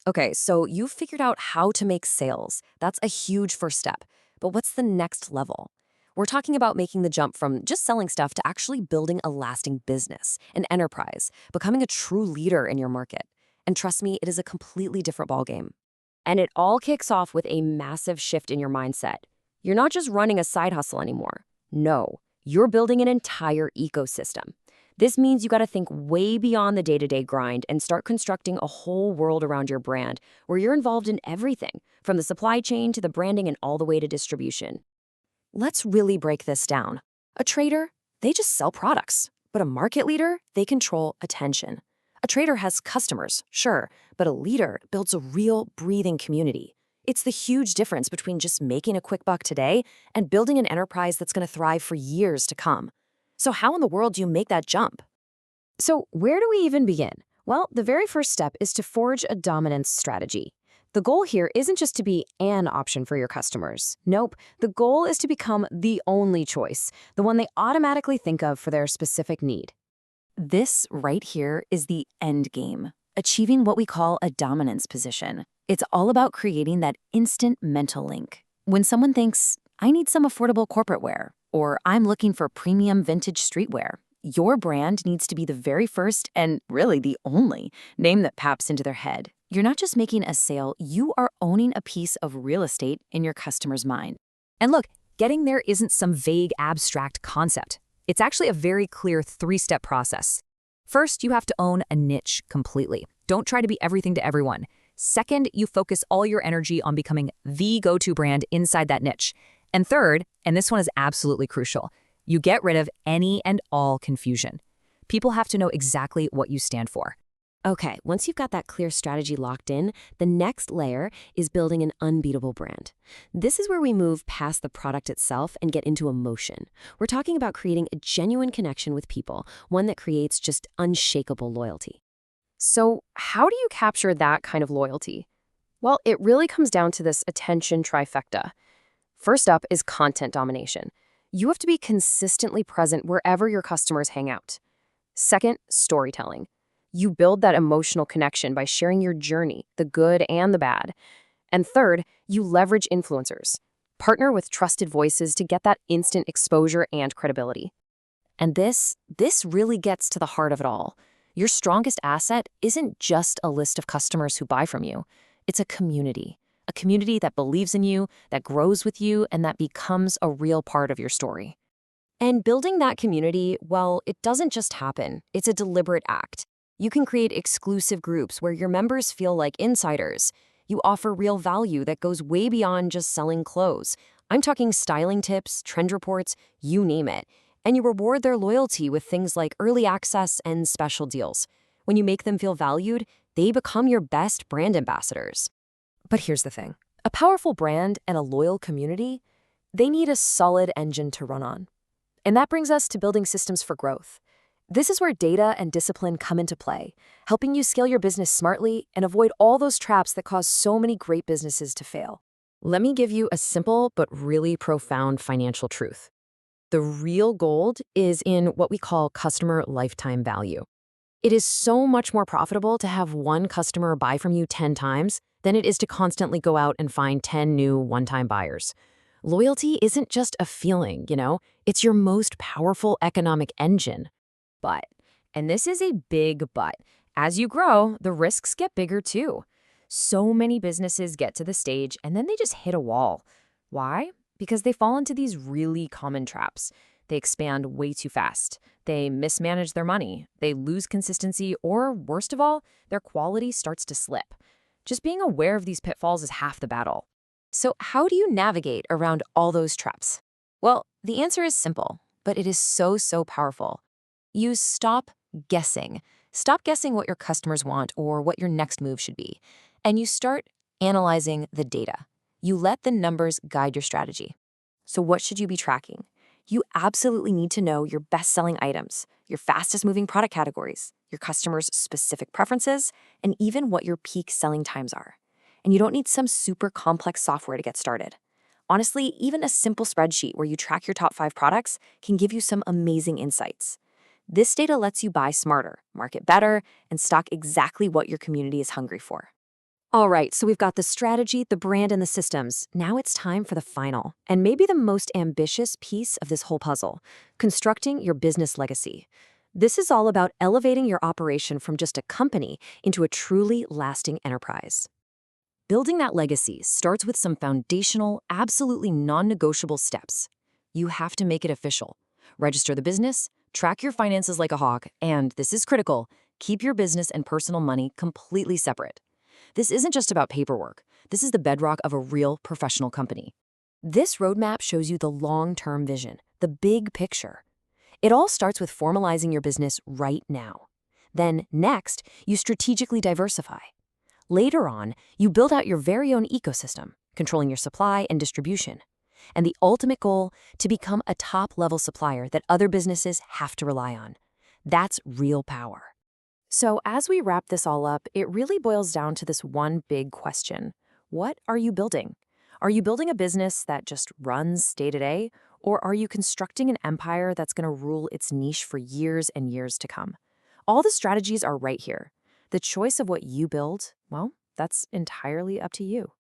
Okay, so you've figured out how to make sales. That's a huge first step. But what's the next level? We're talking about making the jump from just selling stuff to actually building a lasting business, an enterprise, becoming a true leader in your market. And trust me, it is a completely different ballgame. And it all kicks off with a massive shift in your mindset. You're not just running a side hustle anymore. No, you're building an entire ecosystem. This means you got to think way beyond the day-to-day grind and start constructing a whole world around your brand where you're involved in everything, from the supply chain to the branding and all the way to distribution. Let's really break this down. A trader, they just sell products, but a market leader, they control attention. A trader has customers, sure, but a leader builds a real, breathing community. It's the huge difference between just making a quick buck today and building an enterprise that's going to thrive for years to come. So how in the world do you make that jump? So where do we even begin? Well, the very first step is to forge a dominance strategy. The goal here isn't just to be an option for your customers. Nope, the goal is to become the only choice, the one they automatically think of for their specific need. This right here is the end game, achieving what we call a dominance position. It's all about creating that instant mental link. When someone thinks, I need some affordable corporate wear, or I'm looking for premium vintage streetwear, your brand needs to be the very first and really the only name that pops into their head. You're not just making a sale, you are owning a piece of real estate in your customer's mind. And look, getting there isn't some vague, abstract concept. It's actually a very clear three-step process. First, you have to own a niche completely. Don't try to be everything to everyone. Second, you focus all your energy on becoming the go-to brand inside that niche. And third, and this one is absolutely crucial, you get rid of any and all confusion. People have to know exactly what you stand for. Okay, once you've got that clear strategy locked in, the next layer is building an unbeatable brand. This is where we move past the product itself and get into emotion. We're talking about creating a genuine connection with people, one that creates just unshakable loyalty. So how do you capture that kind of loyalty? Well, it really comes down to this attention trifecta. First up is content domination. You have to be consistently present wherever your customers hang out. Second, storytelling. You build that emotional connection by sharing your journey, the good and the bad. And third, you leverage influencers. Partner with trusted voices to get that instant exposure and credibility. And this really gets to the heart of it all. Your strongest asset isn't just a list of customers who buy from you. It's a community that believes in you, that grows with you, and that becomes a real part of your story. And building that community, well, it doesn't just happen. It's a deliberate act. You can create exclusive groups where your members feel like insiders. You offer real value that goes way beyond just selling clothes. I'm talking styling tips, trend reports, you name it. And you reward their loyalty with things like early access and special deals. When you make them feel valued, they become your best brand ambassadors. But here's the thing. A powerful brand and a loyal community, they need a solid engine to run on. And that brings us to building systems for growth. This is where data and discipline come into play, helping you scale your business smartly and avoid all those traps that cause so many great businesses to fail. Let me give you a simple but really profound financial truth. The real gold is in what we call customer lifetime value. It is so much more profitable to have one customer buy from you 10 times than it is to constantly go out and find 10 new one-time buyers. Loyalty isn't just a feeling, it's your most powerful economic engine. But, and this is a big but, as you grow, the risks get bigger too. So many businesses get to the stage and then they just hit a wall. Why? Because they fall into these really common traps. They expand way too fast. They mismanage their money. They lose consistency, or worst of all, their quality starts to slip. Just being aware of these pitfalls is half the battle. So how do you navigate around all those traps? Well, the answer is simple, but it is so powerful. You stop guessing. Stop guessing what your customers want or what your next move should be. And you start analyzing the data. You let the numbers guide your strategy. So what should you be tracking? You absolutely need to know your best-selling items, your fastest-moving product categories, your customers' specific preferences, and even what your peak selling times are. And you don't need some super complex software to get started. Honestly, even a simple spreadsheet where you track your top 5 products can give you some amazing insights. This data lets you buy smarter, market better, and stock exactly what your community is hungry for. All right, so we've got the strategy, the brand, and the systems. Now it's time for the final, and maybe the most ambitious piece of this whole puzzle, constructing your business legacy. This is all about elevating your operation from just a company into a truly lasting enterprise. Building that legacy starts with some foundational, absolutely non-negotiable steps. You have to make it official. Register the business, track your finances like a hawk, and, this is critical, keep your business and personal money completely separate. This isn't just about paperwork. This is the bedrock of a real professional company. This roadmap shows you the long-term vision, the big picture. It all starts with formalizing your business right now. Then, next, you strategically diversify. Later on, you build out your very own ecosystem, controlling your supply and distribution. And the ultimate goal, to become a top-level supplier that other businesses have to rely on. That's real power. So as we wrap this all up, it really boils down to this one big question. What are you building? Are you building a business that just runs day to day? Or are you constructing an empire that's going to rule its niche for years and years to come? All the strategies are right here. The choice of what you build, well, that's entirely up to you.